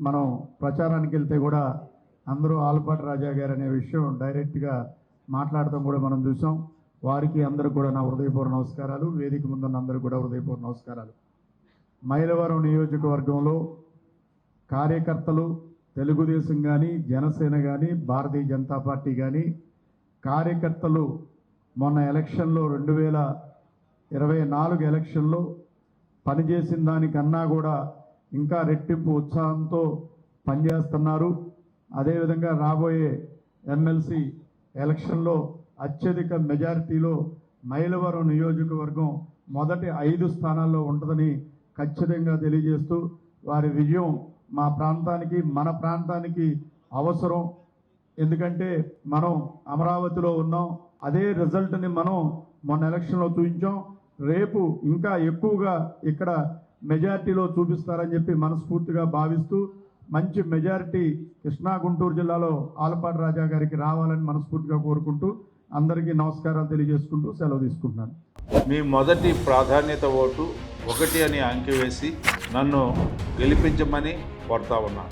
మనం ప్రచారానికి వెళ్తే కూడా అందరూ ఆలపాటి రాజా గారు అనే విషయం డైరెక్ట్గా మాట్లాడటం కూడా మనం చూసాం. వారికి అందరూ కూడా నా హృదయపూర్వక నమస్కారాలు. వేదిక ముందున్న అందరూ కూడా హృదయపూర్వక నమస్కారాలు. మైలవరం నియోజకవర్గంలో కార్యకర్తలు తెలుగుదేశం కానీ, జనసేన కానీ, భారతీయ జనతా పార్టీ కానీ కార్యకర్తలు మొన్న ఎలక్షన్లో 2024 ఎలక్షన్లో పనిచేసిన దానికన్నా కూడా ఇంకా రెట్టింపు ఉత్సాహంతో పనిచేస్తున్నారు. అదేవిధంగా రాబోయే ఎమ్మెల్సీ ఎలక్షన్లో అత్యధిక మెజారిటీలో మైలవరం నియోజకవర్గం మొదటి 5 స్థానాల్లో ఉంటుందని ఖచ్చితంగా తెలియజేస్తూ, వారి విజయం మా ప్రాంతానికి, మన ప్రాంతానికి అవసరం. ఎందుకంటే మనం అమరావతిలో ఉన్నాం, అదే రిజల్ట్ని మనం మొన్న ఎలక్షన్లో చూపించాం. రేపు ఇంకా ఎక్కువగా ఇక్కడ మెజారిటీలో చూపిస్తారని చెప్పి మనస్ఫూర్తిగా భావిస్తూ, మంచి మెజారిటీ కృష్ణా గుంటూరు జిల్లాలో ఆలపాటి రాజా గారికి రావాలని మనస్ఫూర్తిగా కోరుకుంటూ అందరికీ నమస్కారాలు తెలియజేసుకుంటూ సెలవు తీసుకుంటున్నాను. మీ మొదటి ప్రాధాన్యత ఓటు 1 అని అంకె వేసి నన్ను గెలిపించమని కోరుతా ఉన్నాను.